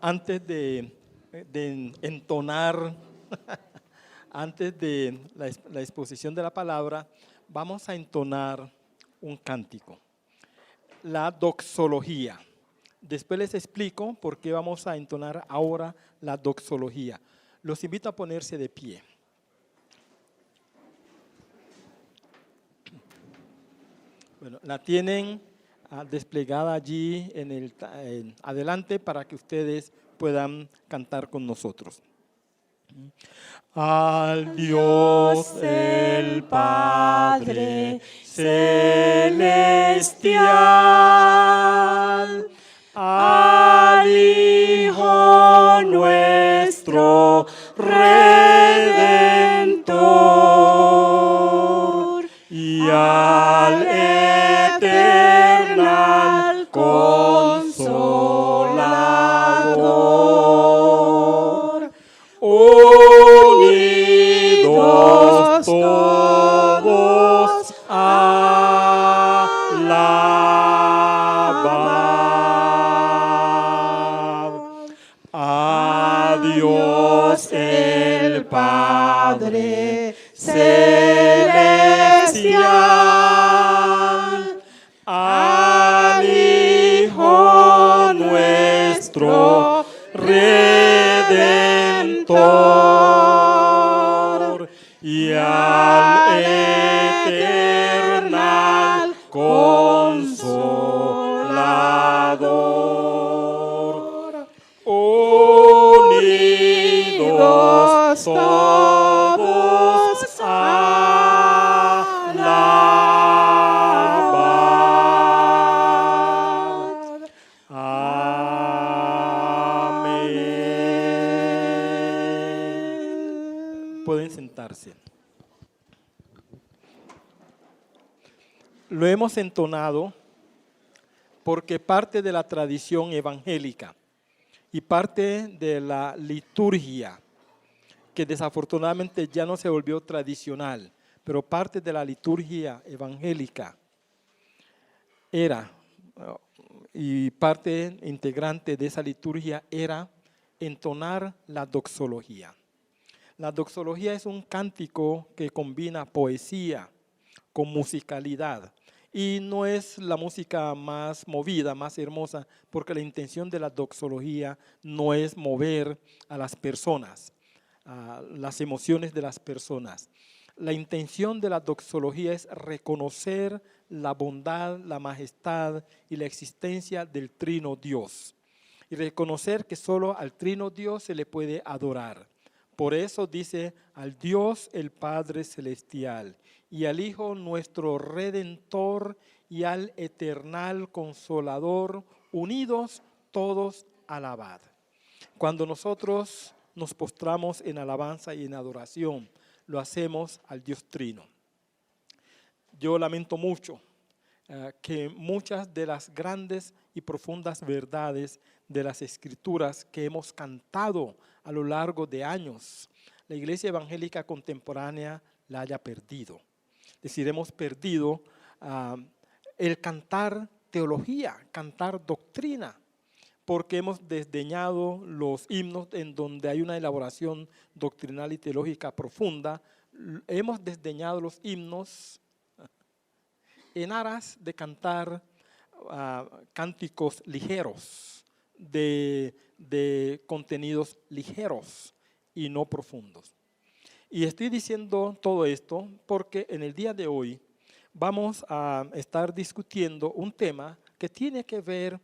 Antes de entonar, antes de la exposición de la palabra, vamos a entonar un cántico, la doxología. Después les explico por qué vamos a entonar ahora la doxología. Los invito a ponerse de pie. Bueno, la tienen desplegada allí adelante para que ustedes puedan cantar con nosotros. Al Dios el Padre celestial, al Hijo nuestro Redentor y al eternal Consolador, unidos todos alabad a Dios el Padre celestial, al Hijo nuestro Redentor y al eternal Consolador, unidos todos alabad. Amén. Pueden sentarse. Lo hemos entonado porque parte de la tradición evangélica y parte de la liturgia, que desafortunadamente ya no se volvió tradicional, pero parte de la liturgia evangélica era, y parte integrante de esa liturgia era entonar la doxología. La doxología es un cántico que combina poesía con musicalidad. Y no es la música más movida, más hermosa, porque la intención de la doxología no es mover a las personas, las emociones de las personas. La intención de la doxología es reconocer la bondad, la majestad y la existencia del Trino Dios. Y reconocer que solo al Trino Dios se le puede adorar. Por eso dice al Dios el Padre Celestial y al Hijo nuestro Redentor y al eternal Consolador, unidos todos alabad. Cuando nosotros nos postramos en alabanza y en adoración, lo hacemos al Dios Trino. Yo lamento mucho que muchas de las grandes y profundas verdades de las Escrituras que hemos cantado a lo largo de años, la Iglesia Evangélica contemporánea la haya perdido. Es decir, hemos perdido el cantar teología, cantar doctrina, porque hemos desdeñado los himnos en donde hay una elaboración doctrinal y teológica profunda. Hemos desdeñado los himnos en aras de cantar cánticos ligeros, de contenidos ligeros y no profundos. Y estoy diciendo todo esto porque en el día de hoy vamos a estar discutiendo un tema que tiene que ver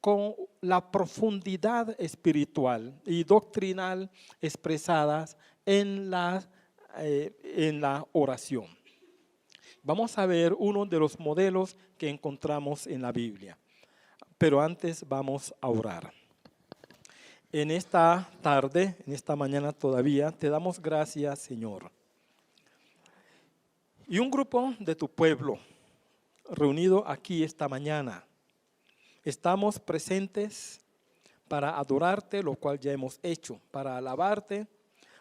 con la profundidad espiritual y doctrinal expresadas en la oración. Vamos a ver uno de los modelos que encontramos en la Biblia, pero antes vamos a orar. En esta tarde, en esta mañana todavía, te damos gracias, Señor. Y un grupo de tu pueblo reunido aquí esta mañana, estamos presentes para adorarte, lo cual ya hemos hecho, para alabarte,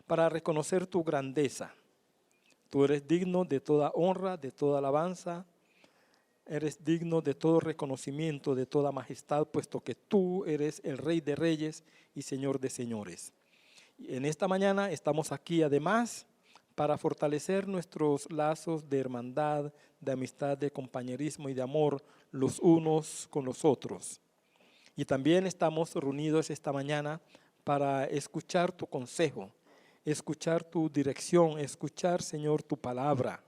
para reconocer tu grandeza. Tú eres digno de toda honra, de toda alabanza, Eres digno de todo reconocimiento, de toda majestad, puesto que tú eres el Rey de Reyes y Señor de Señores. Y en esta mañana estamos aquí además para fortalecer nuestros lazos de hermandad, de amistad, de compañerismo y de amor los unos con los otros. Y también estamos reunidos esta mañana para escuchar tu consejo, escuchar tu dirección, escuchar, Señor, tu palabra,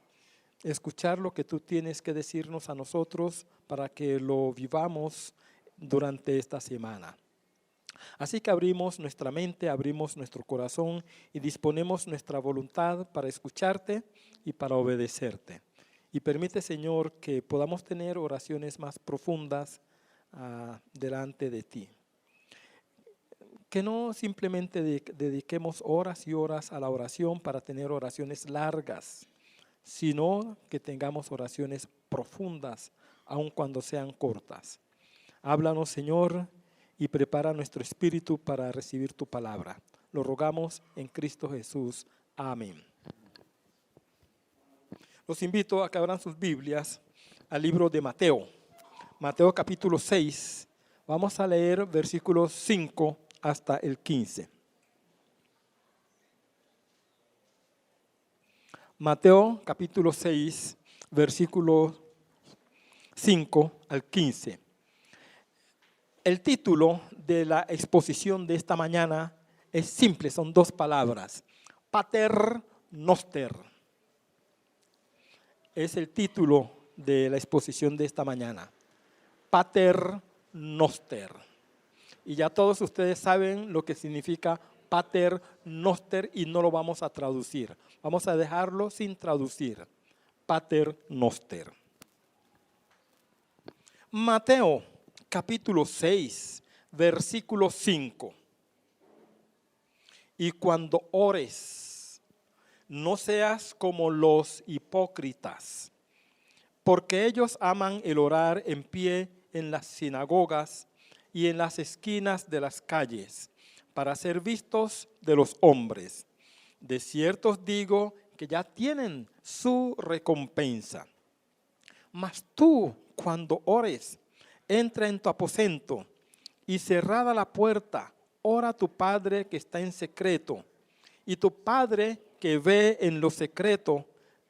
escuchar lo que tú tienes que decirnos a nosotros para que lo vivamos durante esta semana. Así que abrimos nuestra mente, abrimos nuestro corazón y disponemos nuestra voluntad para escucharte y para obedecerte. Y permite, Señor, que podamos tener oraciones más profundas delante de ti. Que no simplemente dediquemos horas y horas a la oración para tener oraciones largas, sino que tengamos oraciones profundas, aun cuando sean cortas. Háblanos, Señor, y prepara nuestro espíritu para recibir tu palabra. Lo rogamos en Cristo Jesús. Amén. Los invito a que abran sus Biblias al libro de Mateo. Mateo capítulo 6. Vamos a leer versículos 5 hasta el 15. Mateo capítulo 6, versículo 5 al 15. El título de la exposición de esta mañana es simple, son dos palabras. Pater Noster. Es el título de la exposición de esta mañana. Pater Noster. Y ya todos ustedes saben lo que significa Pater Noster y no lo vamos a traducir. Vamos a dejarlo sin traducir. Pater Noster. Mateo capítulo 6, versículo 5. Y cuando ores, no seas como los hipócritas, porque ellos aman el orar en pie en las sinagogas y en las esquinas de las calles, para ser vistos de los hombres. De cierto os digo que ya tienen su recompensa. Mas tú, cuando ores, entra en tu aposento y cerrada la puerta, ora a tu Padre que está en secreto, y tu Padre que ve en lo secreto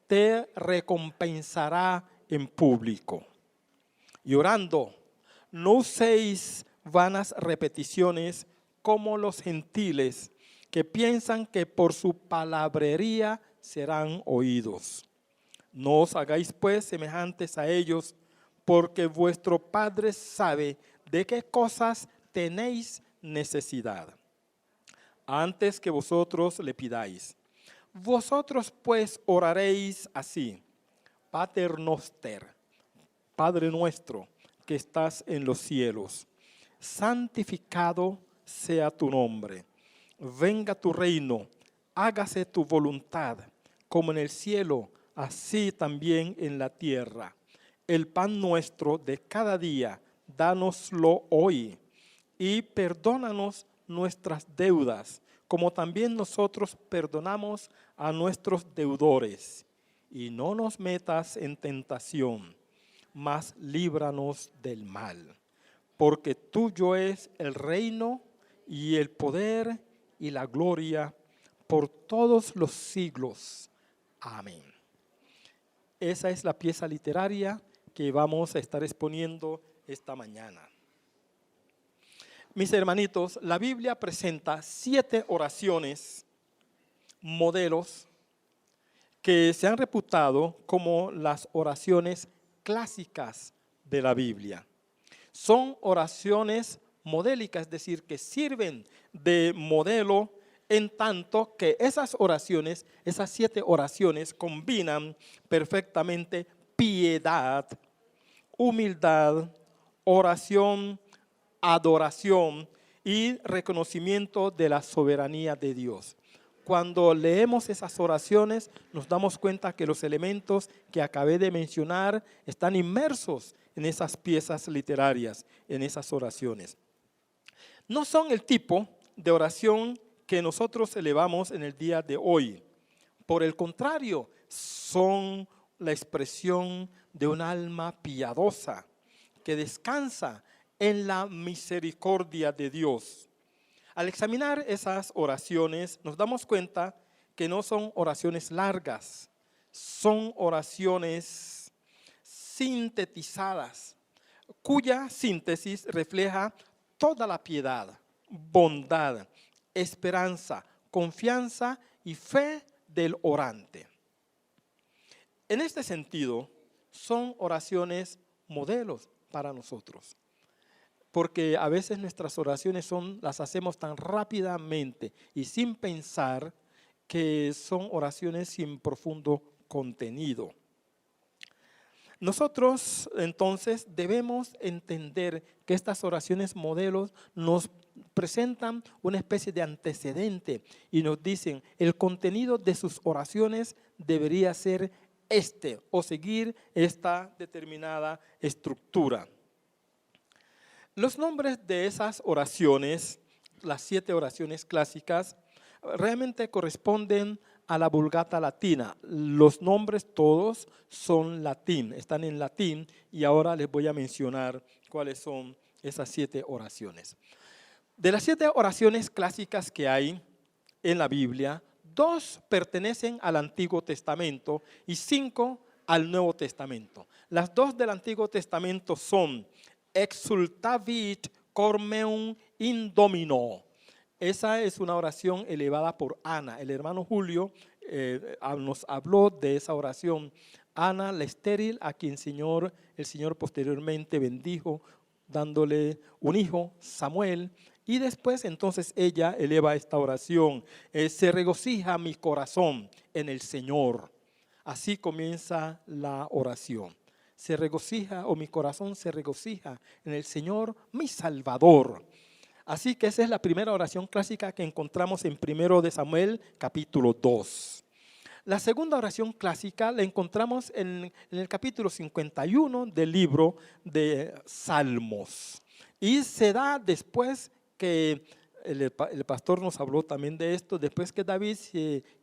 te recompensará en público. Y orando, no uséis vanas repeticiones como los gentiles, que piensan que por su palabrería serán oídos. No os hagáis pues semejantes a ellos, porque vuestro Padre sabe de qué cosas tenéis necesidad, antes que vosotros le pidáis. Vosotros pues oraréis así: Pater Noster, Padre nuestro que estás en los cielos, santificado sea tu nombre. Venga tu reino, hágase tu voluntad, como en el cielo, así también en la tierra. El pan nuestro de cada día, dánoslo hoy, y perdónanos nuestras deudas, como también nosotros perdonamos a nuestros deudores. Y no nos metas en tentación, mas líbranos del mal. Porque tuyo es el reino y el poder y la gloria por todos los siglos. Amén. Esa es la pieza literaria que vamos a estar exponiendo esta mañana. Mis hermanitos, la Biblia presenta 7 oraciones, modelos, que se han reputado como las oraciones clásicas de la Biblia. Son oraciones modélicas, es decir, que sirven de modelo, en tanto que esas oraciones, esas 7 oraciones combinan perfectamente piedad, humildad, oración, adoración y reconocimiento de la soberanía de Dios. Cuando leemos esas oraciones, nos damos cuenta que los elementos que acabé de mencionar están inmersos en esas piezas literarias, en esas oraciones. No son el tipo de oración que nosotros elevamos en el día de hoy. Por el contrario, son la expresión de un alma piadosa que descansa en la misericordia de Dios. Al examinar esas oraciones nos damos cuenta que no son oraciones largas, son oraciones sintetizadas, cuya síntesis refleja toda la piedad, bondad, esperanza, confianza y fe del orante. En este sentido, son oraciones modelos para nosotros, porque a veces nuestras oraciones las hacemos tan rápidamente y sin pensar que son oraciones sin profundo contenido. Nosotros entonces debemos entender que estas oraciones modelos nos presentan una especie de antecedente y nos dicen el contenido de sus oraciones debería ser o seguir esta determinada estructura. Los nombres de esas oraciones, las 7 oraciones clásicas, realmente corresponden a la Vulgata latina. Los nombres todos son latín, están en latín y ahora les voy a mencionar cuáles son esas 7 oraciones. De las 7 oraciones clásicas que hay en la Biblia, 2 pertenecen al Antiguo Testamento y 5 al Nuevo Testamento. Las 2 del Antiguo Testamento son Exultavit cor meum in Domino. Esa es una oración elevada por Ana. El hermano Julio nos habló de esa oración. Ana, la estéril, a quien el Señor posteriormente bendijo, dándole un hijo, Samuel. Y después entonces ella eleva esta oración. Se regocija mi corazón en el Señor. Así comienza la oración. Se regocija, o mi corazón se regocija en el Señor, mi Salvador. Así que esa es la primera oración clásica que encontramos en 1 de Samuel, capítulo 2. La segunda oración clásica la encontramos en el capítulo 51 del libro de Salmos. Y se da después que el pastor nos habló también de esto, después que David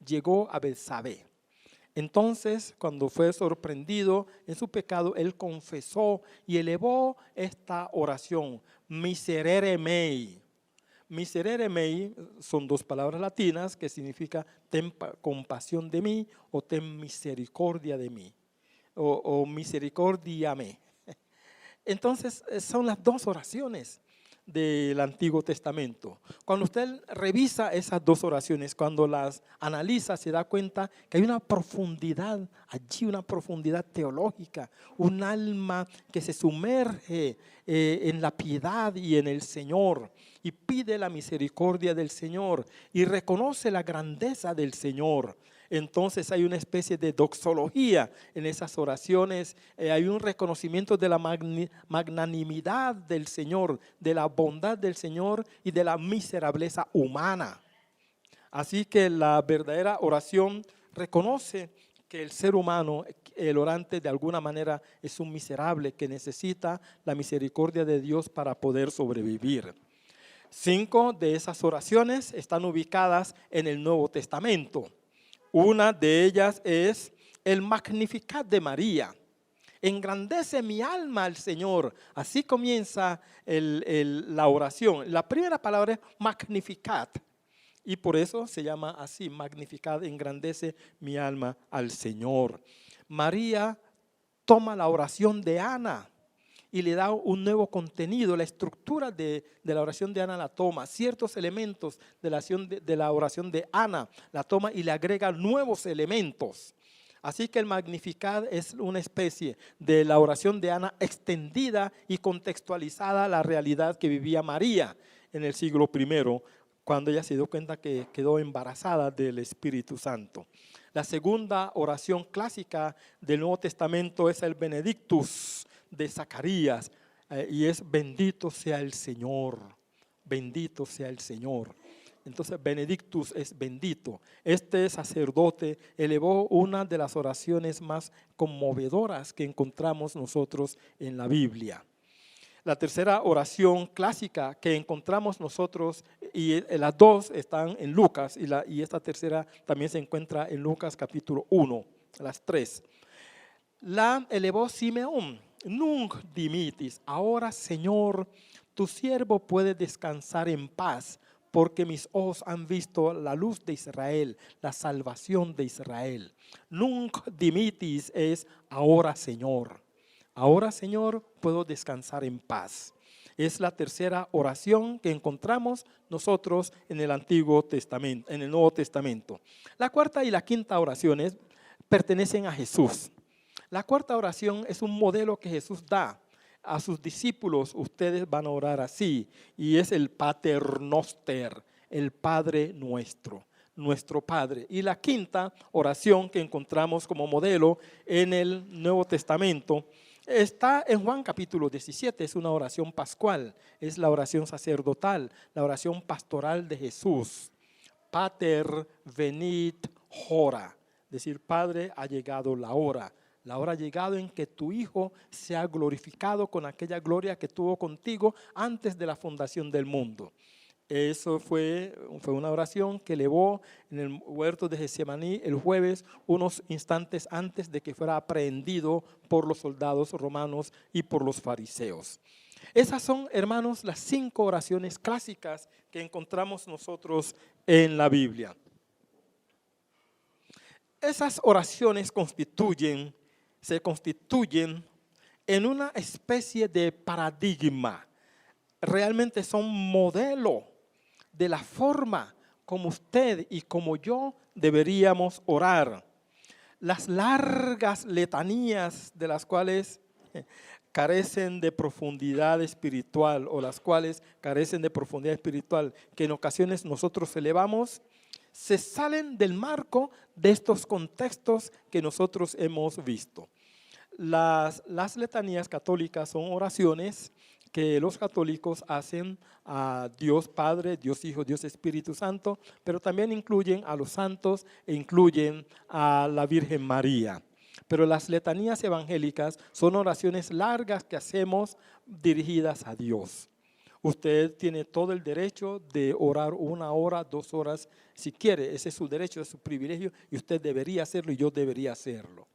llegó a Betsabé. Entonces, cuando fue sorprendido en su pecado, él confesó y elevó esta oración, miserere mei. Miserere mei son 2 palabras latinas que significa ten compasión de mí o ten misericordia de mí o misericordiame. Entonces, son las 2 oraciones del Antiguo Testamento. Cuando usted revisa esas 2 oraciones, cuando las analiza, se da cuenta que hay una profundidad allí, una profundidad teológica, un alma que se sumerge en la piedad y en el Señor y pide la misericordia del Señor y reconoce la grandeza del Señor. Entonces hay una especie de doxología en esas oraciones, hay un reconocimiento de la magnanimidad del Señor, de la bondad del Señor y de la miserableza humana. Así que la verdadera oración reconoce que el ser humano, el orante, de alguna manera es un miserable que necesita la misericordia de Dios para poder sobrevivir. 5 de esas oraciones están ubicadas en el Nuevo Testamento. Una de ellas es el Magnificat de María. Engrandece mi alma al Señor. Así comienza la oración. La primera palabra es Magnificat. Y por eso se llama así, Magnificat, engrandece mi alma al Señor. María toma la oración de Ana y le da un nuevo contenido. La estructura de la oración de Ana la toma, ciertos elementos de la oración de Ana la toma y le agrega nuevos elementos. Así que el Magnificat es una especie de la oración de Ana extendida y contextualizada a la realidad que vivía María en el siglo I, cuando ella se dio cuenta que quedó embarazada del Espíritu Santo. La segunda oración clásica del Nuevo Testamento es el Benedictus de Zacarías, y es bendito sea el Señor, bendito sea el Señor. Entonces Benedictus es bendito. Este sacerdote elevó una de las oraciones más conmovedoras que encontramos nosotros en la Biblia. La tercera oración clásica que encontramos nosotros, y las 2 están en Lucas, y esta tercera también se encuentra en Lucas capítulo 1, las 3. la elevó Simeón. Nunc dimitis. Ahora, Señor, tu siervo puede descansar en paz, porque mis ojos han visto la luz de Israel, la salvación de Israel. Nunc dimitis es ahora, Señor. Ahora, Señor, puedo descansar en paz. Es la tercera oración que encontramos nosotros en el Antiguo Testamento, en el Nuevo Testamento. La cuarta y la quinta oraciones pertenecen a Jesús. La cuarta oración es un modelo que Jesús da a sus discípulos. Ustedes van a orar así, y es el Pater Noster, el Padre nuestro, nuestro Padre. Y la quinta oración que encontramos como modelo en el Nuevo Testamento está en Juan capítulo 17, es una oración pascual, es la oración sacerdotal, la oración pastoral de Jesús. Pater venit hora, es decir, Padre, ha llegado la hora. La hora ha llegado en que tu Hijo sea glorificado con aquella gloria que tuvo contigo antes de la fundación del mundo. Eso fue una oración que elevó en el huerto de Getsemaní el jueves, unos instantes antes de que fuera aprehendido por los soldados romanos y por los fariseos. Esas son, hermanos, las 5 oraciones clásicas que encontramos nosotros en la Biblia. Esas oraciones se constituyen en una especie de paradigma. Realmente son modelo de la forma como usted y como yo deberíamos orar. Las largas letanías de las cuales carecen de profundidad espiritual, o las cuales carecen de profundidad espiritual, que en ocasiones nosotros elevamos, se salen del marco de estos contextos que nosotros hemos visto. Las letanías católicas son oraciones que los católicos hacen a Dios Padre, Dios Hijo, Dios Espíritu Santo, pero también incluyen a los santos e incluyen a la Virgen María. Pero las letanías evangélicas son oraciones largas que hacemos dirigidas a Dios. Usted tiene todo el derecho de orar 1 hora, 2 horas, si quiere. Ese es su derecho, es su privilegio, y usted debería hacerlo y yo debería hacerlo.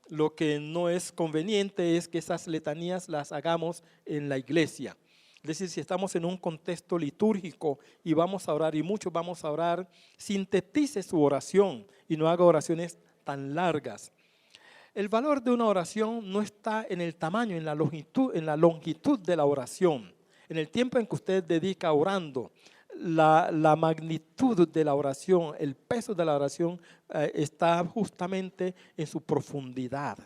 Lo que no es conveniente es que esas letanías las hagamos en la iglesia. Es decir, si estamos en un contexto litúrgico y vamos a orar, y muchos vamos a orar, sintetice su oración y no haga oraciones tan largas. El valor de una oración no está en el tamaño, en la longitud de la oración, en el tiempo en que usted dedica orando. La magnitud de la oración, el peso de la oración está justamente en su profundidad,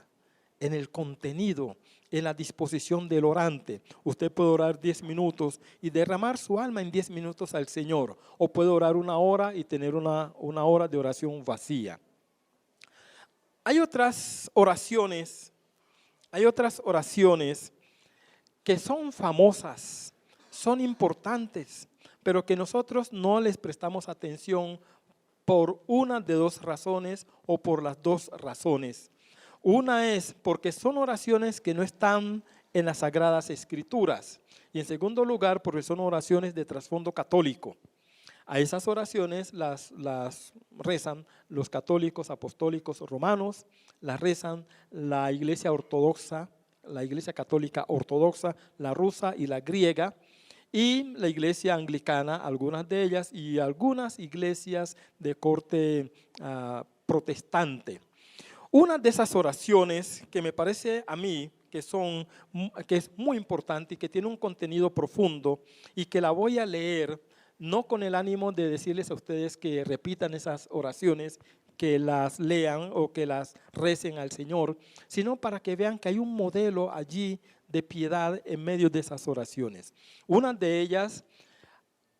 en el contenido, en la disposición del orante. Usted puede orar 10 minutos y derramar su alma en 10 minutos al Señor, o puede orar 1 hora y tener una hora de oración vacía. Hay otras oraciones que son famosas, son importantes, pero que nosotros no les prestamos atención por una de 2 razones, o por las 2 razones. Una es porque son oraciones que no están en las Sagradas Escrituras, y en segundo lugar porque son oraciones de trasfondo católico. A esas oraciones las rezan los católicos apostólicos romanos, las rezan la Iglesia ortodoxa, la Iglesia católica ortodoxa, la rusa y la griega, y la Iglesia anglicana, algunas de ellas, y algunas iglesias de corte protestante. Una de esas oraciones que me parece a mí que es muy importante y que tiene un contenido profundo, y que la voy a leer no con el ánimo de decirles a ustedes que repitan esas oraciones, que las lean o que las recen al Señor, sino para que vean que hay un modelo allí de piedad en medio de esas oraciones. Una de ellas,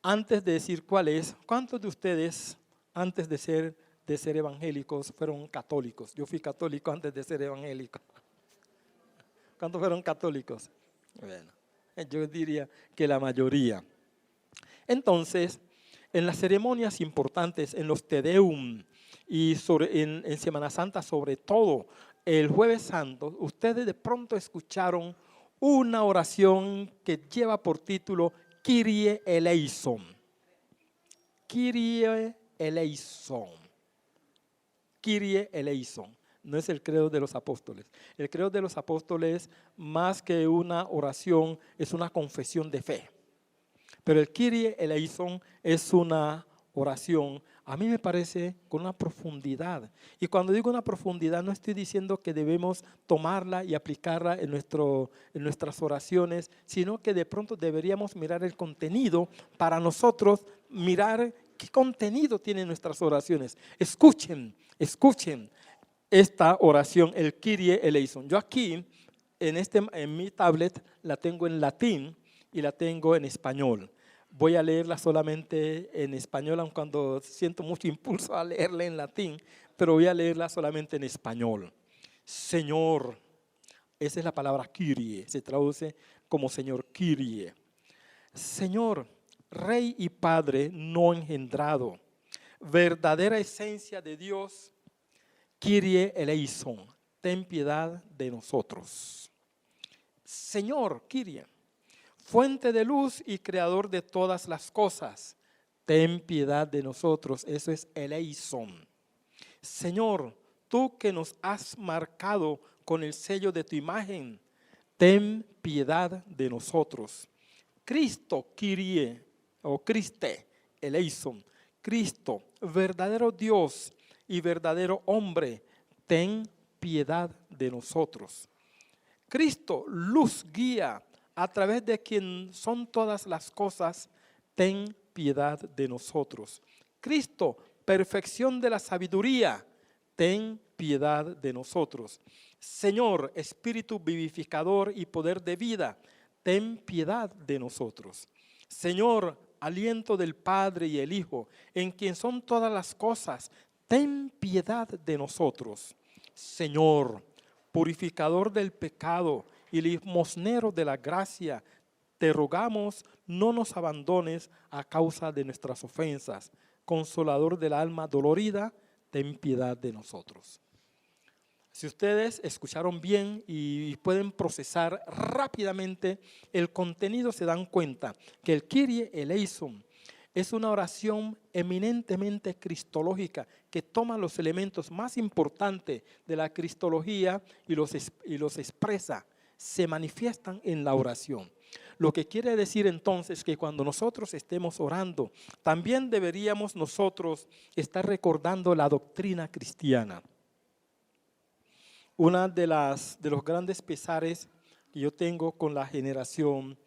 antes de decir cuál es, ¿cuántos de ustedes antes de ser evangélicos fueron católicos? Yo fui católico antes de ser evangélico. ¿Cuántos fueron católicos? Bueno, yo diría que la mayoría. Entonces, en las ceremonias importantes, en los Te Deum y en Semana Santa sobre todo, el Jueves Santo, ustedes de pronto escucharon una oración que lleva por título Kyrie eleison. Kyrie eleison. Kyrie eleison. no es el credo de los apóstoles. El credo de los apóstoles, más que una oración, es una confesión de fe. Pero el Kyrie eleison es una oración, a mí me parece, con una profundidad. Y cuando digo una profundidad, no estoy diciendo que debemos tomarla y aplicarla en nuestras oraciones, sino que de pronto deberíamos mirar el contenido para nosotros, mirar qué contenido tienen nuestras oraciones. Escuchen esta oración, el Kyrie eleison. Yo aquí, en mi tablet, la tengo en latín y la tengo en español. Voy a leerla solamente en español, aun cuando siento mucho impulso a leerla en latín, pero voy a leerla solamente en español. Señor, esa es la palabra Kyrie, se traduce como Señor, Kyrie. Señor, Rey y Padre no engendrado, verdadera esencia de Dios, Kyrie eleison, ten piedad de nosotros. Señor, Kyrie, fuente de luz y creador de todas las cosas, ten piedad de nosotros. Eso es eleison. Señor, tú que nos has marcado con el sello de tu imagen, ten piedad de nosotros. Cristo, Kyrie, o Christe, eleison. Cristo, verdadero Dios y verdadero hombre, ten piedad de nosotros. Cristo, luz guía, a través de quien son todas las cosas, ten piedad de nosotros. Cristo, perfección de la sabiduría, ten piedad de nosotros. Señor, Espíritu vivificador y poder de vida, ten piedad de nosotros. Señor, aliento del Padre y el Hijo, en quien son todas las cosas, ten piedad de nosotros. Señor, purificador del pecado y limosnero de la gracia, te rogamos no nos abandones a causa de nuestras ofensas. Consolador del alma dolorida, ten piedad de nosotros. Si ustedes escucharon bien y pueden procesar rápidamente el contenido, se dan cuenta que el Kyrie eleison es una oración eminentemente cristológica que toma los elementos más importantes de la cristología y los expresa, se manifiestan en la oración. Lo que quiere decir entonces que cuando nosotros estemos orando, también deberíamos nosotros estar recordando la doctrina cristiana. Una de los grandes pesares que yo tengo con la generación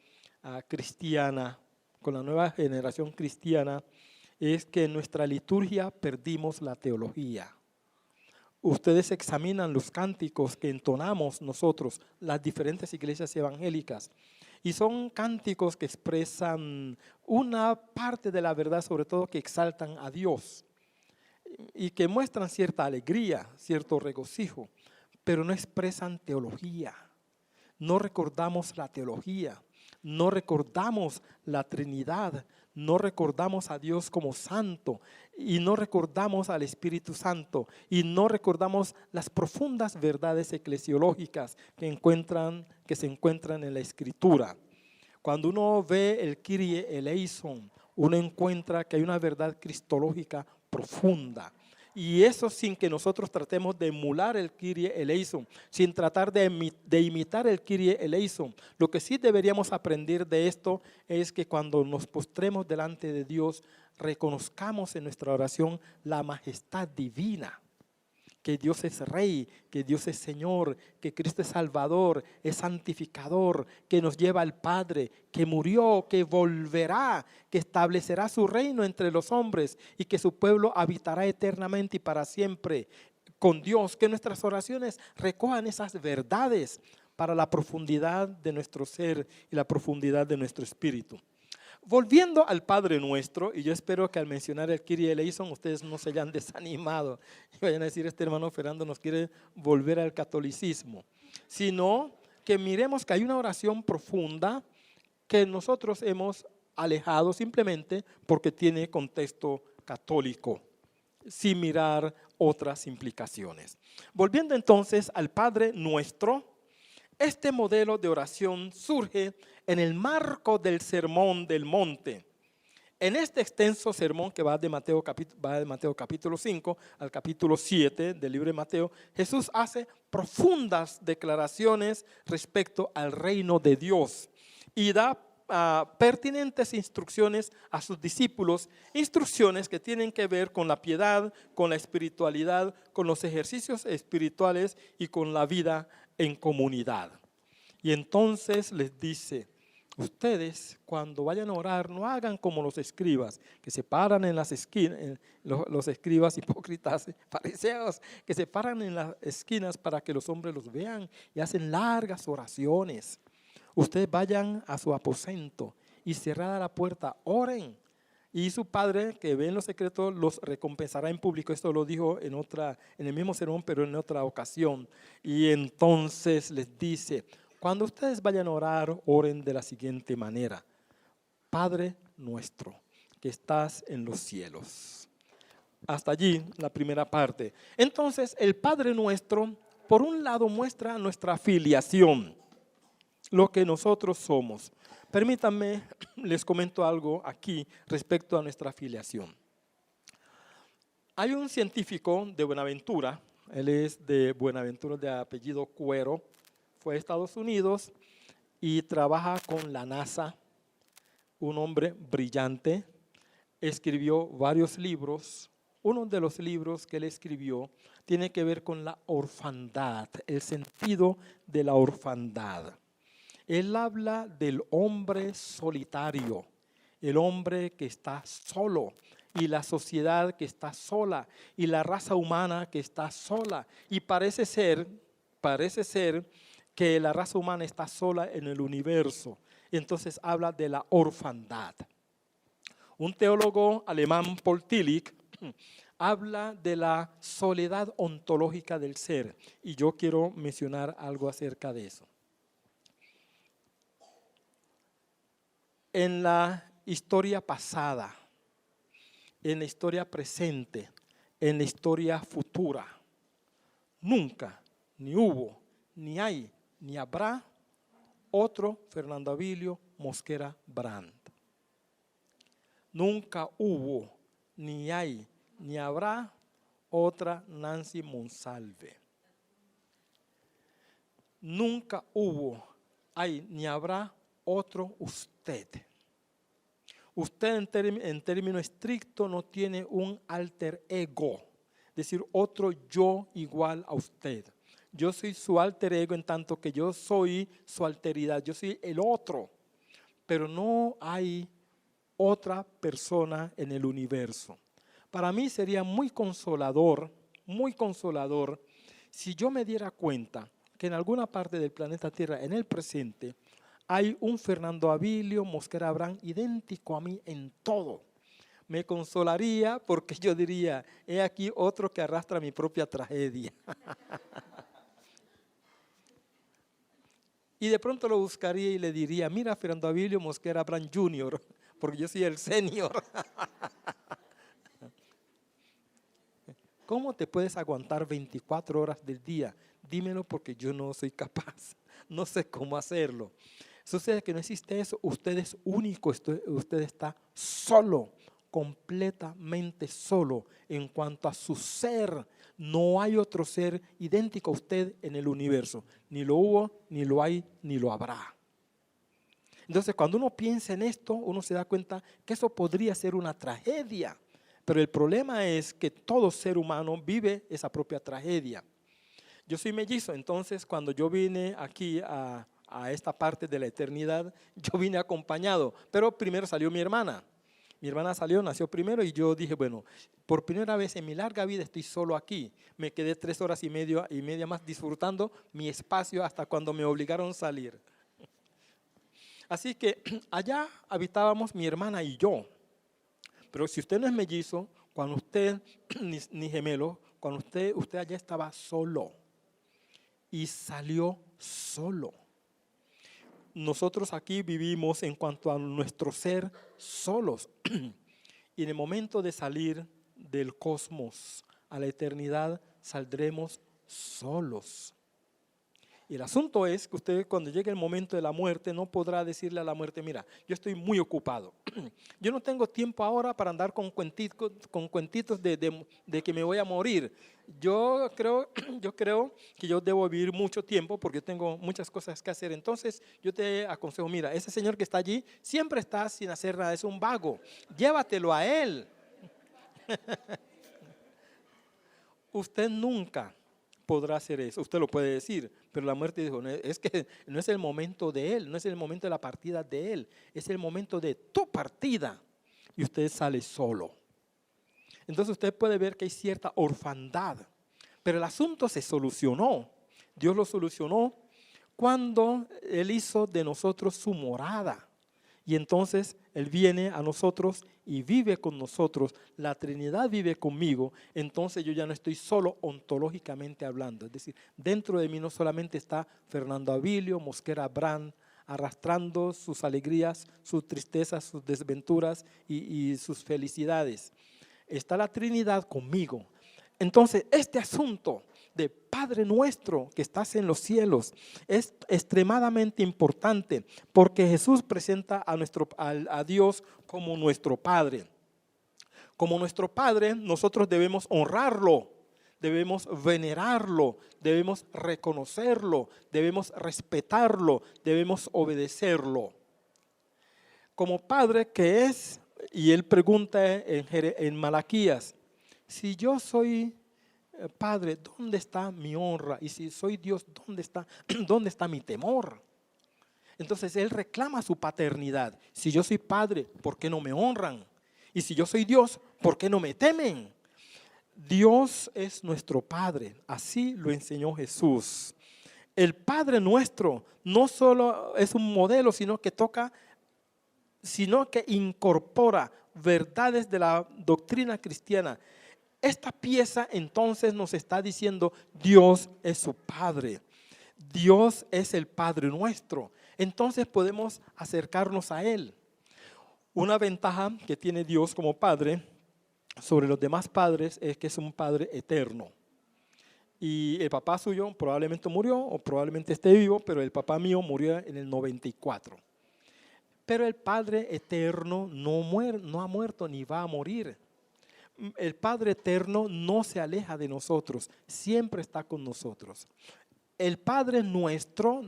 cristiana, con la nueva generación cristiana, es que en nuestra liturgia perdimos la teología. Ustedes examinan los cánticos que entonamos nosotros, las diferentes iglesias evangélicas, y son cánticos que expresan una parte de la verdad, sobre todo que exaltan a Dios y que muestran cierta alegría, cierto regocijo, pero no expresan teología. No recordamos la teología, no recordamos la Trinidad, no recordamos a Dios como santo y no recordamos al Espíritu Santo y no recordamos las profundas verdades eclesiológicas que se encuentran en la Escritura. Cuando uno ve el Kyrie eleison, uno encuentra que hay una verdad cristológica profunda. Y eso sin que nosotros tratemos de emular el Kyrie eleison, sin tratar de imitar el Kyrie eleison. Lo que sí deberíamos aprender de esto es que cuando nos postremos delante de Dios, reconozcamos en nuestra oración la majestad divina. Que Dios es Rey, que Dios es Señor, que Cristo es Salvador, es santificador, que nos lleva al Padre, que murió, que volverá, que establecerá su reino entre los hombres y que su pueblo habitará eternamente y para siempre con Dios. Que nuestras oraciones recojan esas verdades para la profundidad de nuestro ser y la profundidad de nuestro espíritu. Volviendo al Padre Nuestro, y yo espero que al mencionar el Kyrie eleison ustedes no se hayan desanimado y vayan a decir, este hermano Fernando nos quiere volver al catolicismo, sino que miremos que hay una oración profunda que nosotros hemos alejado simplemente porque tiene contexto católico, sin mirar otras implicaciones. Volviendo entonces al Padre Nuestro, este modelo de oración surge en el marco del Sermón del Monte. En este extenso sermón que va de Mateo capítulo 5 al capítulo 7 del libro de Mateo, Jesús hace profundas declaraciones respecto al reino de Dios y da pertinentes instrucciones a sus discípulos, instrucciones que tienen que ver con la piedad, con la espiritualidad, con los ejercicios espirituales y con la vida en comunidad. Y entonces les dice: ustedes cuando vayan a orar no hagan como los escribas, que se paran en las esquinas, los escribas hipócritas, fariseos, que se paran en las esquinas para que los hombres los vean y hacen largas oraciones. Ustedes vayan a su aposento y cerrada la puerta, oren. Y su Padre que ve en lo secreto los recompensará en público. Esto lo dijo en el mismo sermón, pero en otra ocasión. Y entonces les dice: cuando ustedes vayan a orar, oren de la siguiente manera: Padre nuestro que estás en los cielos. Hasta allí la primera parte. Entonces el Padre nuestro, por un lado, muestra nuestra filiación, lo que nosotros somos. Permítanme, les comento algo aquí respecto a nuestra filiación. Hay un científico de Buenaventura, él es de Buenaventura de apellido Cuero, fue a Estados Unidos y trabaja con la NASA, un hombre brillante, escribió varios libros. Uno de los libros que él escribió tiene que ver con la orfandad, el sentido de la orfandad. Él habla del hombre solitario, el hombre que está solo, y la sociedad que está sola, y la raza humana que está sola. Y parece ser que la raza humana está sola en el universo. Entonces habla de la orfandad. Un teólogo alemán, Paul Tillich, habla de la soledad ontológica del ser. Y yo quiero mencionar algo acerca de eso. En la historia pasada, en la historia presente, en la historia futura, nunca, ni hubo, ni hay, ni habrá otro Fernando Avilio Mosquera Brandt. Nunca hubo, ni hay, ni habrá otra Nancy Monsalve. Nunca hubo, hay, ni habrá otro usted. Usted en término estricto no tiene un alter ego, es decir, otro yo igual a usted. Yo soy su alter ego en tanto que yo soy su alteridad, yo soy el otro, pero no hay otra persona en el universo. Para mí sería muy consolador si yo me diera cuenta que en alguna parte del planeta Tierra, en el presente, hay un Fernando Avilio Mosquera Brandt idéntico a mí en todo. Me consolaría porque yo diría: he aquí otro que arrastra mi propia tragedia. Y de pronto lo buscaría y le diría: mira, Fernando Avilio Mosquera Brandt Jr., porque yo soy el senior. ¿Cómo te puedes aguantar 24 horas del día? Dímelo porque yo no soy capaz, no sé cómo hacerlo. Sucede que no existe eso, usted es único, usted está solo, completamente solo en cuanto a su ser. No hay otro ser idéntico a usted en el universo, ni lo hubo, ni lo hay, ni lo habrá. Entonces, cuando uno piensa en esto, uno se da cuenta que eso podría ser una tragedia, pero el problema es que todo ser humano vive esa propia tragedia. Yo soy mellizo, entonces cuando yo vine aquí a esta parte de la eternidad, yo vine acompañado, pero primero salió mi hermana. Mi hermana nació primero y yo dije: bueno, por primera vez en mi larga vida estoy solo aquí. Me quedé 3 horas y media más disfrutando mi espacio hasta cuando me obligaron a salir. Así que allá habitábamos mi hermana y yo. Pero si usted no es mellizo, cuando usted, ni gemelo, cuando usted allá estaba solo y salió solo. Nosotros aquí vivimos en cuanto a nuestro ser solos. Y en el momento de salir del cosmos a la eternidad, saldremos solos. Y el asunto es que usted cuando llegue el momento de la muerte no podrá decirle a la muerte, mira, yo estoy muy ocupado. Yo no tengo tiempo ahora para andar con cuentitos de que me voy a morir. Yo creo, yo creo que yo debo vivir mucho tiempo porque tengo muchas cosas que hacer. Entonces yo te aconsejo, mira, ese señor que está allí siempre está sin hacer nada, es un vago. Llévatelo a él. Usted nunca podrá hacer eso, usted lo puede decir, pero la muerte dijo, es que no es el momento de él, no es el momento de la partida de él, es el momento de tu partida y usted sale solo. Entonces usted puede ver que hay cierta orfandad, pero el asunto se solucionó. Dios lo solucionó cuando Él hizo de nosotros su morada. Y entonces Él viene a nosotros y vive con nosotros. La Trinidad vive conmigo. Entonces yo ya no estoy solo ontológicamente hablando. Es decir, dentro de mí no solamente está Fernando Avilio, Mosquera Brand, arrastrando sus alegrías, sus tristezas, sus desventuras y sus felicidades. Está la Trinidad conmigo. Entonces, este asunto de Padre nuestro que estás en los cielos es extremadamente importante porque Jesús presenta a Dios como nuestro Padre. Como nuestro Padre, nosotros debemos honrarlo, debemos venerarlo, debemos reconocerlo, debemos respetarlo, debemos obedecerlo. Como Padre que es, y él pregunta en Malaquías, si yo soy Padre, ¿dónde está mi honra? Y si soy Dios, ¿dónde está mi temor? Entonces él reclama su paternidad. Si yo soy Padre, ¿por qué no me honran? Y si yo soy Dios, ¿por qué no me temen? Dios es nuestro Padre, así lo enseñó Jesús. El Padre nuestro no solo es un modelo, sino que incorpora verdades de la doctrina cristiana. Esta pieza entonces nos está diciendo, Dios es su Padre, Dios es el Padre nuestro. Entonces podemos acercarnos a Él. Una ventaja que tiene Dios como Padre sobre los demás padres es que es un Padre eterno. Y el papá suyo probablemente murió o probablemente esté vivo, pero el papá mío murió en el 94. Pero el Padre eterno no ha muerto ni va a morir. El Padre eterno no se aleja de nosotros, siempre está con nosotros. El Padre nuestro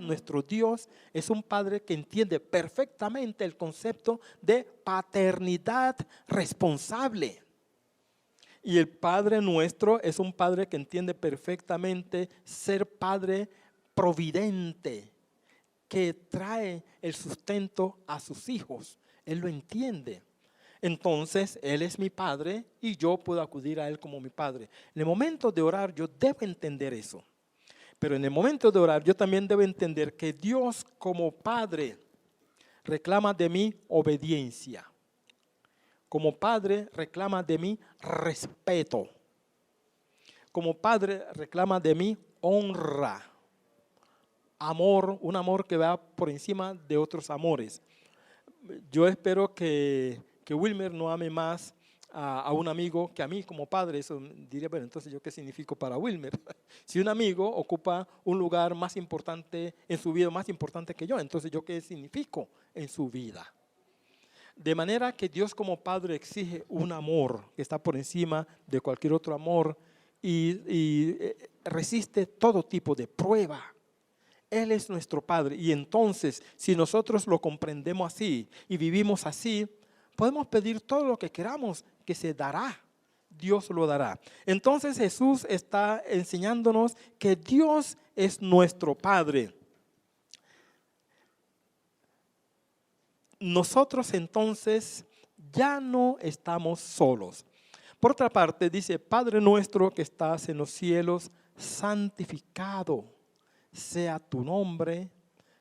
Dios, es un Padre que entiende perfectamente el concepto de paternidad responsable. Y el Padre nuestro es un Padre que entiende perfectamente ser Padre providente, que trae el sustento a sus hijos. Él lo entiende. Entonces, Él es mi Padre y yo puedo acudir a Él como mi Padre. En el momento de orar yo debo entender eso. Pero en el momento de orar yo también debo entender que Dios como Padre reclama de mí obediencia. Como Padre reclama de mí respeto. Como Padre reclama de mí honra. Amor, un amor que va por encima de otros amores. Yo espero que Wilmer no ame más a un amigo que a mí como padre. Eso diría, bueno, entonces yo qué significo para Wilmer. Si un amigo ocupa un lugar más importante en su vida, más importante que yo, entonces yo qué significo en su vida. De manera que Dios como Padre exige un amor que está por encima de cualquier otro amor y resiste todo tipo de prueba. Él es nuestro Padre y entonces si nosotros lo comprendemos así y vivimos así, podemos pedir todo lo que queramos que se dará. Dios lo dará. Entonces Jesús está enseñándonos que Dios es nuestro Padre. Nosotros entonces ya no estamos solos. Por otra parte dice, Padre nuestro que estás en los cielos, santificado sea tu nombre,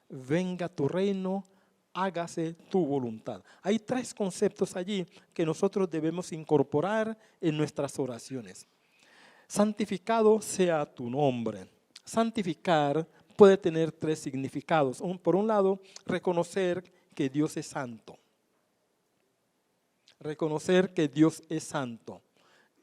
venga tu reino, hágase tu voluntad. Hay tres conceptos allí que nosotros debemos incorporar en nuestras oraciones. Santificado sea tu nombre. Santificar puede tener tres significados. Por un lado, reconocer que Dios es santo. Reconocer que Dios es santo.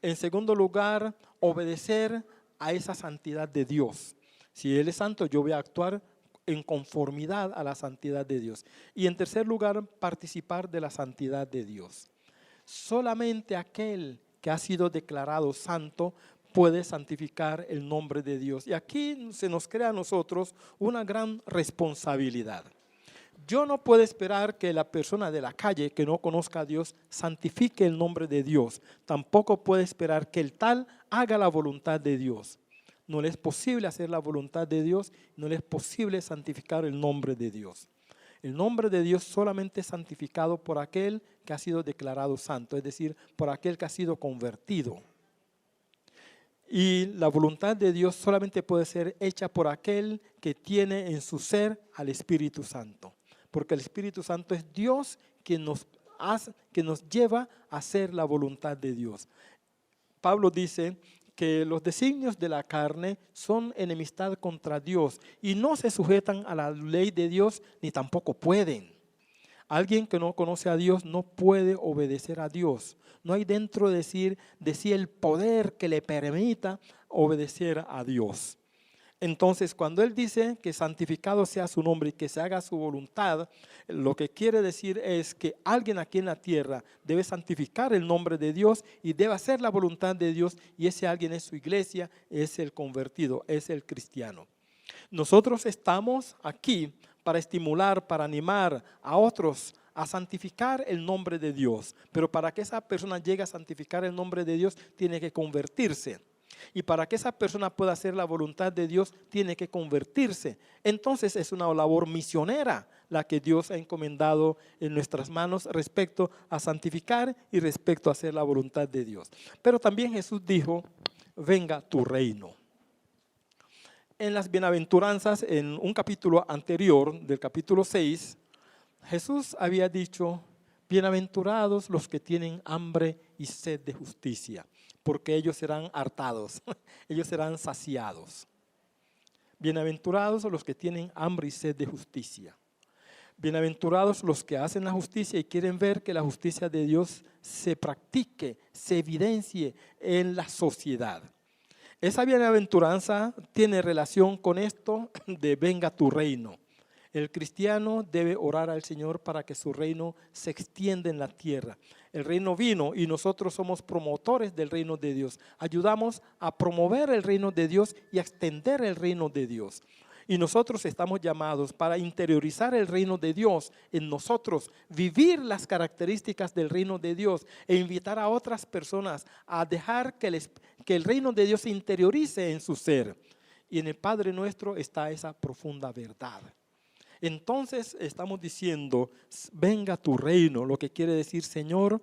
En segundo lugar, obedecer a esa santidad de Dios. Si Él es santo, yo voy a actuar en conformidad a la santidad de Dios. Y en tercer lugar, participar de la santidad de Dios. Solamente aquel que ha sido declarado santo puede santificar el nombre de Dios. Y aquí se nos crea a nosotros una gran responsabilidad. Yo no puedo esperar que la persona de la calle que no conozca a Dios santifique el nombre de Dios. Tampoco puedo esperar que el tal haga la voluntad de Dios. No le es posible hacer la voluntad de Dios, no le es posible santificar el nombre de Dios. El nombre de Dios solamente es santificado por aquel que ha sido declarado santo, es decir, por aquel que ha sido convertido. Y la voluntad de Dios solamente puede ser hecha por aquel que tiene en su ser al Espíritu Santo. Porque el Espíritu Santo es Dios quien nos lleva a hacer la voluntad de Dios. Pablo dice que los designios de la carne son enemistad contra Dios y no se sujetan a la ley de Dios ni tampoco pueden. Alguien que no conoce a Dios no puede obedecer a Dios. No hay dentro de sí el poder que le permita obedecer a Dios. Entonces, cuando Él dice que santificado sea su nombre y que se haga su voluntad, lo que quiere decir es que alguien aquí en la tierra debe santificar el nombre de Dios y debe hacer la voluntad de Dios, y ese alguien es su iglesia, es el convertido, es el cristiano. Nosotros estamos aquí para estimular, para animar a otros a santificar el nombre de Dios, pero para que esa persona llegue a santificar el nombre de Dios tiene que convertirse. Y para que esa persona pueda hacer la voluntad de Dios, tiene que convertirse. Entonces es una labor misionera la que Dios ha encomendado en nuestras manos respecto a santificar y respecto a hacer la voluntad de Dios. Pero también Jesús dijo, venga tu reino. En las bienaventuranzas, en un capítulo anterior, del capítulo 6, Jesús había dicho, bienaventurados los que tienen hambre y sed de justicia, porque ellos serán hartados, ellos serán saciados. Bienaventurados los que tienen hambre y sed de justicia. Bienaventurados los que hacen la justicia y quieren ver que la justicia de Dios se practique, se evidencie en la sociedad. Esa bienaventuranza tiene relación con esto de venga tu reino. El cristiano debe orar al Señor para que su reino se extienda en la tierra. El reino vino y nosotros somos promotores del reino de Dios. Ayudamos a promover el reino de Dios y a extender el reino de Dios. Y nosotros estamos llamados para interiorizar el reino de Dios en nosotros, vivir las características del reino de Dios e invitar a otras personas a dejar que el reino de Dios se interiorice en su ser. Y en el Padre Nuestro está esa profunda verdad. Entonces estamos diciendo, venga tu reino, lo que quiere decir, Señor,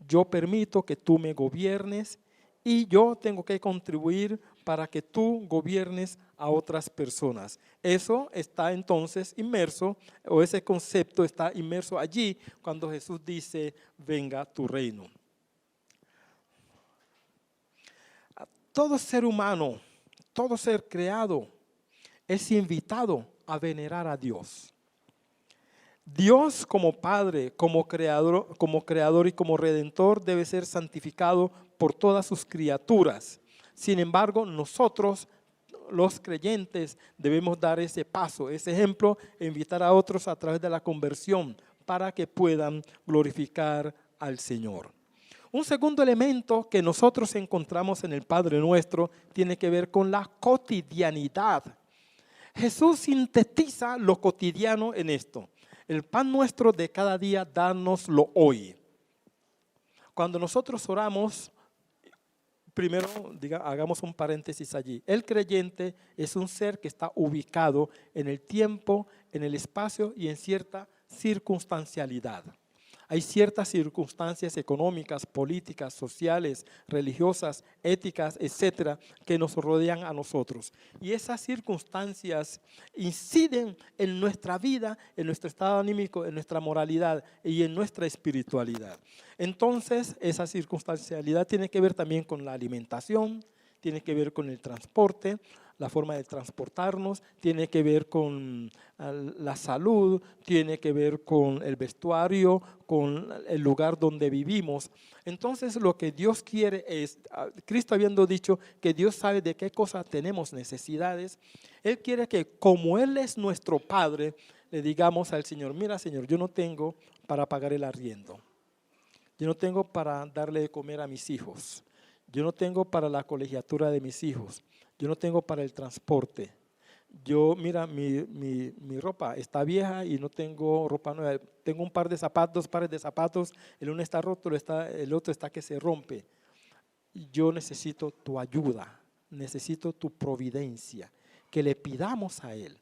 yo permito que tú me gobiernes y yo tengo que contribuir para que tú gobiernes a otras personas. Eso está entonces inmerso, o ese concepto está inmerso allí cuando Jesús dice, venga tu reino. Todo ser humano, todo ser creado es invitado a venerar a Dios. Dios como Padre, como creador y como Redentor debe ser santificado por todas sus criaturas. Sin embargo, nosotros, los creyentes, debemos dar ese paso, ese ejemplo e invitar a otros a través de la conversión para que puedan glorificar al Señor. Un segundo elemento que nosotros encontramos en el Padre Nuestro tiene que ver con la cotidianidad. Jesús sintetiza lo cotidiano en esto. El pan nuestro de cada día, dánoslo hoy. Cuando nosotros oramos, primero hagamos un paréntesis allí. El creyente es un ser que está ubicado en el tiempo, en el espacio y en cierta circunstancialidad. Hay ciertas circunstancias económicas, políticas, sociales, religiosas, éticas, etcétera, que nos rodean a nosotros. Y esas circunstancias inciden en nuestra vida, en nuestro estado anímico, en nuestra moralidad y en nuestra espiritualidad. Entonces, esa circunstancialidad tiene que ver también con la alimentación, tiene que ver con el transporte, la forma de transportarnos, tiene que ver con la salud, tiene que ver con el vestuario, con el lugar donde vivimos. Entonces lo que Dios quiere es, Cristo habiendo dicho que Dios sabe de qué cosas tenemos necesidades, Él quiere que como Él es nuestro Padre, le digamos al Señor, mira Señor, yo no tengo para pagar el arriendo, yo no tengo para darle de comer a mis hijos, yo no tengo para la colegiatura de mis hijos, yo no tengo para el transporte. Yo, mira, mi ropa está vieja y no tengo ropa nueva. Tengo un par de zapatos, 2 pares de zapatos, el uno está roto, el otro está que se rompe. Yo necesito tu ayuda, necesito tu providencia, que le pidamos a Él.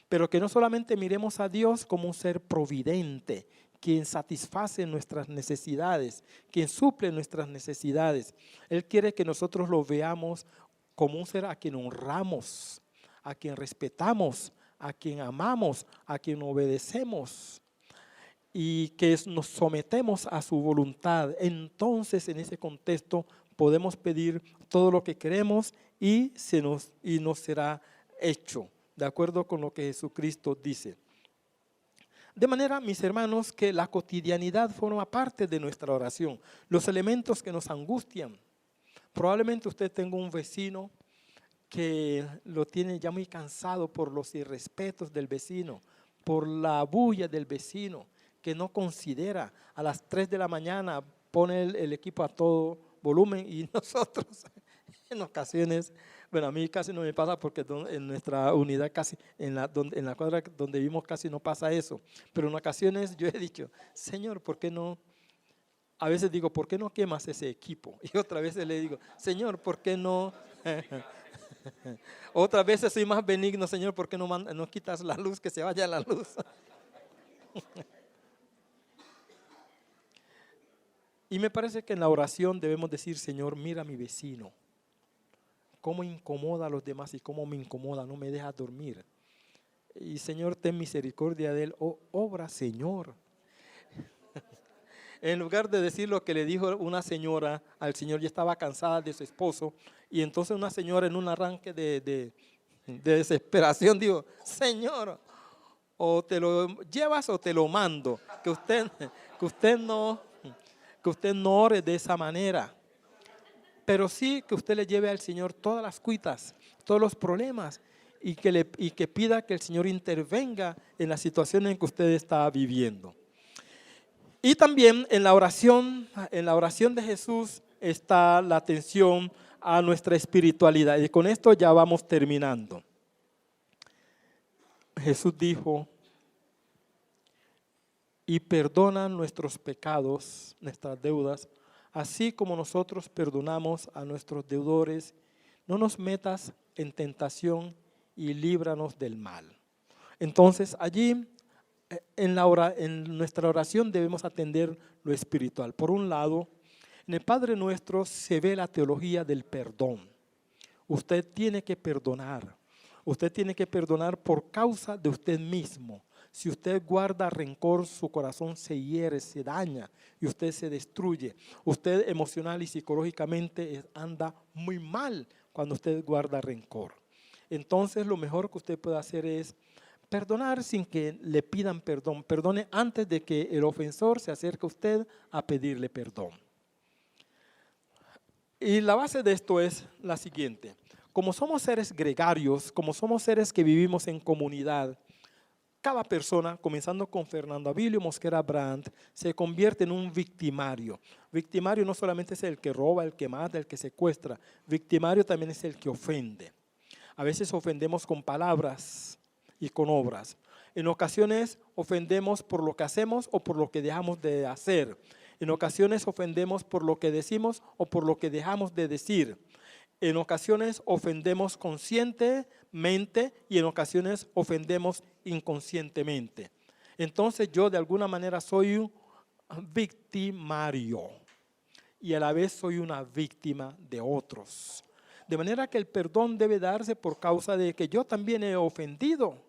Pero que no solamente miremos a Dios como un ser providente, quien satisface nuestras necesidades, quien suple nuestras necesidades. Él quiere que nosotros lo veamos como un ser a quien honramos, a quien respetamos, a quien amamos, a quien obedecemos y que nos sometemos a su voluntad. Entonces, en ese contexto, podemos pedir todo lo que queremos y nos será hecho, de acuerdo con lo que Jesucristo dice. De manera, mis hermanos, que la cotidianidad forma parte de nuestra oración, los elementos que nos angustian. Probablemente usted tenga un vecino que lo tiene ya muy cansado por los irrespetos del vecino, por la bulla del vecino, que no considera. A las 3 de la mañana pone el equipo a todo volumen y nosotros en ocasiones, bueno, a mí casi no me pasa porque en nuestra unidad casi, en la cuadra donde vivimos casi no pasa eso, pero en ocasiones yo he dicho, Señor, ¿por qué no? A veces digo, ¿por qué no quemas ese equipo? Y otra vez le digo, Señor, ¿por qué no? Otras veces soy más benigno, Señor, ¿por qué no quitas la luz, que se vaya la luz? Y me parece que en la oración debemos decir, Señor, mira a mi vecino, cómo incomoda a los demás y cómo me incomoda, no me deja dormir. Y Señor, ten misericordia de él, obra, Señor. En lugar de decir lo que le dijo una señora al Señor, ya estaba cansada de su esposo, y entonces una señora en un arranque de desesperación dijo, Señor, o te lo llevas o te lo mando, que usted no ore de esa manera, pero sí que usted le lleve al Señor todas las cuitas, todos los problemas, y que pida que el Señor intervenga en la situación en que usted está viviendo. Y también en la oración de Jesús está la atención a nuestra espiritualidad. Y con esto ya vamos terminando. Jesús dijo, y perdona nuestros pecados, nuestras deudas, así como nosotros perdonamos a nuestros deudores. No nos metas en tentación y líbranos del mal. Entonces allí en nuestra oración debemos atender lo espiritual. Por un lado, en el Padre Nuestro se ve la teología del perdón. Usted tiene que perdonar. Usted tiene que perdonar por causa de usted mismo. Si usted guarda rencor, su corazón se hiere, se daña y usted se destruye. Usted emocional y psicológicamente anda muy mal cuando usted guarda rencor. Entonces lo mejor que usted puede hacer es perdonar sin que le pidan perdón. Perdone antes de que el ofensor se acerque a usted a pedirle perdón. Y la base de esto es la siguiente. Como somos seres gregarios, como somos seres que vivimos en comunidad, cada persona, comenzando con Fernando Abilio Mosquera Brandt, se convierte en un victimario. Victimario no solamente es el que roba, el que mata, el que secuestra. Victimario también es el que ofende. A veces ofendemos con palabras y con obras. En ocasiones ofendemos por lo que hacemos o por lo que dejamos de hacer. En ocasiones ofendemos por lo que decimos o por lo que dejamos de decir. En ocasiones ofendemos conscientemente y en ocasiones ofendemos inconscientemente. Entonces yo de alguna manera soy un victimario y a la vez soy una víctima de otros. De manera que el perdón debe darse por causa de que yo también he ofendido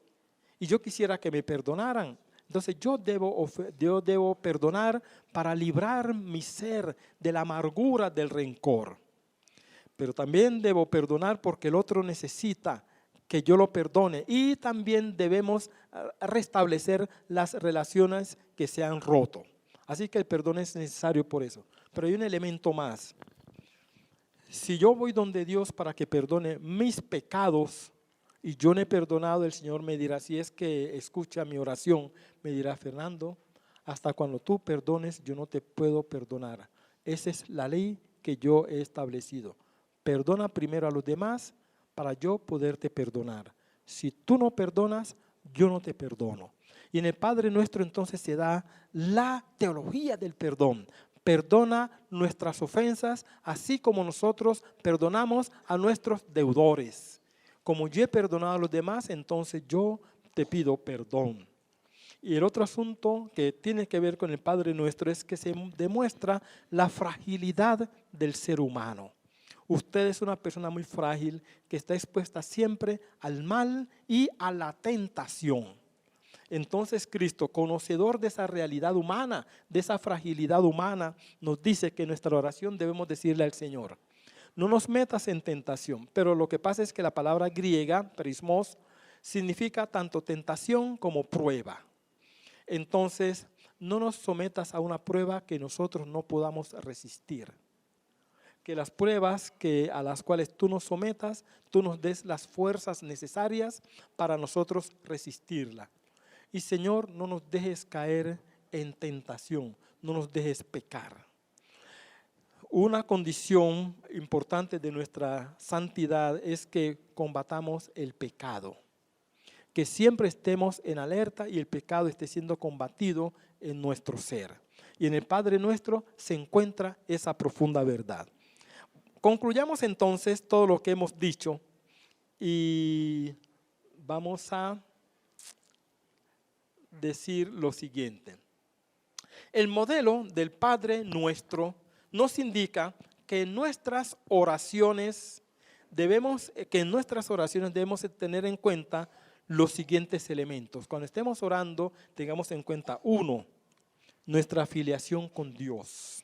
y yo quisiera que me perdonaran. Entonces yo debo perdonar para librar mi ser de la amargura del rencor. pero también debo perdonar porque el otro necesita que yo lo perdone, y también debemos restablecer las relaciones que se han roto. Así que el perdón es necesario por eso. Pero hay un elemento más. Si yo voy donde Dios para que perdone mis pecados y yo no he perdonado, el Señor me dirá, si es que escucha mi oración, me dirá: Fernando, hasta cuando tú perdones yo no te puedo perdonar. Esa es la ley que yo he establecido. Perdona primero a los demás para yo poderte perdonar. Si tú no perdonas, yo no te perdono. Y en el Padre Nuestro entonces se da la teología del perdón. Perdona nuestras ofensas, así como nosotros perdonamos a nuestros deudores. Como yo he perdonado a los demás, entonces yo te pido perdón. Y el otro asunto que tiene que ver con el Padre Nuestro es que se demuestra la fragilidad del ser humano. Usted es una persona muy frágil que está expuesta siempre al mal y a la tentación. Entonces Cristo, conocedor de esa realidad humana, de esa fragilidad humana, nos dice que en nuestra oración debemos decirle al Señor: no nos metas en tentación. Pero lo que pasa es que la palabra griega, perismos, significa tanto tentación como prueba. Entonces, no nos sometas a una prueba que nosotros no podamos resistir. Que las pruebas a las cuales tú nos sometas, tú nos des las fuerzas necesarias para nosotros resistirla. Y Señor, no nos dejes caer en tentación, no nos dejes pecar. Una condición importante de nuestra santidad es que combatamos el pecado. Que siempre estemos en alerta y el pecado esté siendo combatido en nuestro ser. Y en el Padre Nuestro se encuentra esa profunda verdad. Concluyamos entonces todo lo que hemos dicho y vamos a decir lo siguiente. El modelo del Padre Nuestro nos indica que en nuestras oraciones debemos tener en cuenta los siguientes elementos. Cuando estemos orando, tengamos en cuenta: 1, nuestra afiliación con Dios.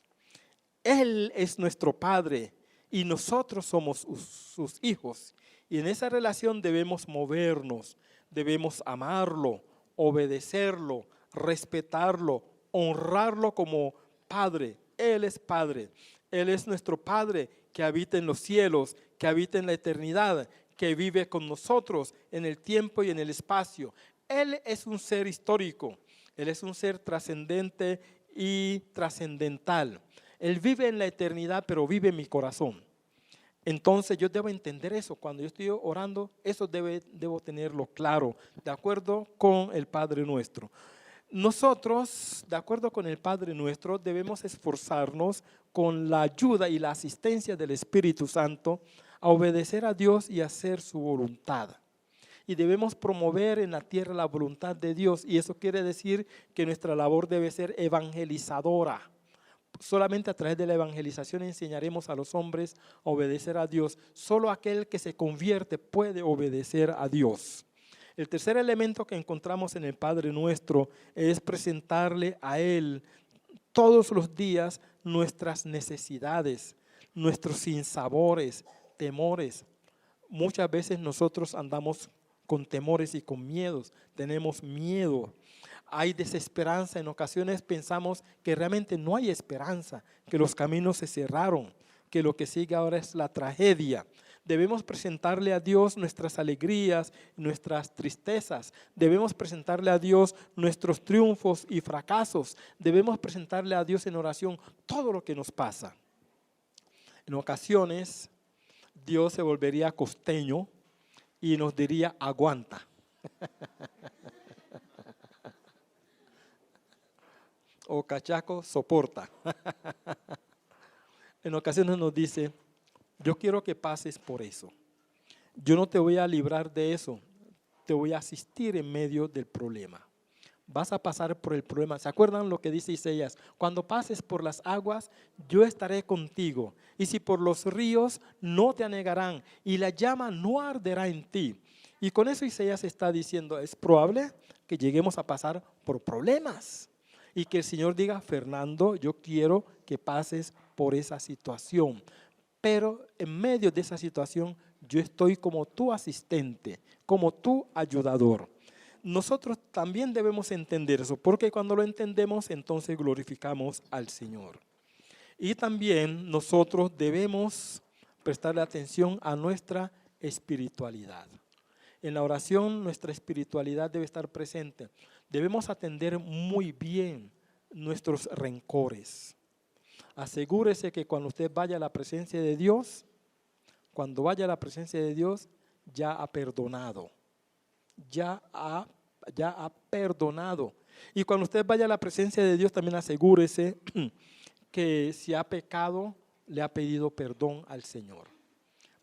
Él es nuestro Padre y nosotros somos sus hijos. Y en esa relación debemos movernos, debemos amarlo, obedecerlo, respetarlo, honrarlo como Padre. Él es Padre. Él es nuestro Padre que habita en los cielos, que habita en la eternidad, que vive con nosotros en el tiempo y en el espacio. Él es un ser histórico. Él es un ser trascendente y trascendental. Él vive en la eternidad, pero vive en mi corazón. Entonces yo debo entender eso. Cuando yo estoy orando, eso debo tenerlo claro, de acuerdo con el Padre Nuestro. Nosotros, de acuerdo con el Padre Nuestro, debemos esforzarnos con la ayuda y la asistencia del Espíritu Santo a obedecer a Dios y hacer su voluntad. Y debemos promover en la tierra la voluntad de Dios, y eso quiere decir que nuestra labor debe ser evangelizadora. Solamente a través de la evangelización enseñaremos a los hombres a obedecer a Dios. Solo aquel que se convierte puede obedecer a Dios. El tercer elemento que encontramos en el Padre Nuestro es presentarle a Él todos los días nuestras necesidades, nuestros sinsabores, temores. Muchas veces nosotros andamos con temores y con miedos, tenemos miedo. Hay desesperanza, en ocasiones pensamos que realmente no hay esperanza, que los caminos se cerraron, que lo que sigue ahora es la tragedia. Debemos presentarle a Dios nuestras alegrías, nuestras tristezas. Debemos presentarle a Dios nuestros triunfos y fracasos. Debemos presentarle a Dios en oración todo lo que nos pasa. En ocasiones Dios se volvería costeño y nos diría: aguanta. O cachaco, soporta. En ocasiones nos dice: yo quiero que pases por eso. Yo no te voy a librar de eso, te voy a asistir en medio del problema. Vas a pasar por el problema. ¿Se acuerdan lo que dice Isaías? Cuando pases por las aguas, yo estaré contigo. Y si por los ríos, no te anegarán, y la llama no arderá en ti. Y con eso Isaías está diciendo: es probable que lleguemos a pasar por problemas. Y que el Señor diga: Fernando, yo quiero que pases por esa situación. pero en medio de esa situación yo estoy como tu asistente, como tu ayudador. Nosotros también debemos entender eso, porque cuando lo entendemos, entonces glorificamos al Señor. Y también nosotros debemos prestarle atención a nuestra espiritualidad. En la oración nuestra espiritualidad debe estar presente. Debemos atender muy bien nuestros rencores. Asegúrese que cuando usted vaya a la presencia de Dios, cuando vaya a la presencia de Dios, ya ha perdonado. Ya ha perdonado. Y cuando usted vaya a la presencia de Dios, también asegúrese que si ha pecado, le ha pedido perdón al Señor,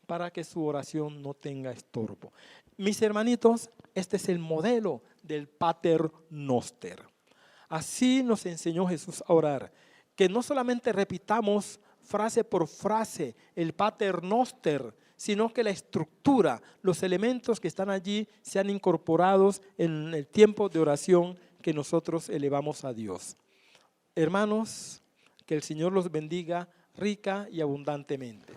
para que su oración no tenga estorbo. Mis hermanitos, este es el modelo del Pater Noster. Así nos enseñó Jesús a orar, que no solamente repitamos frase por frase el Pater Noster, sino que la estructura, los elementos que están allí sean incorporados en el tiempo de oración que nosotros elevamos a Dios. Hermanos, que el Señor los bendiga rica y abundantemente.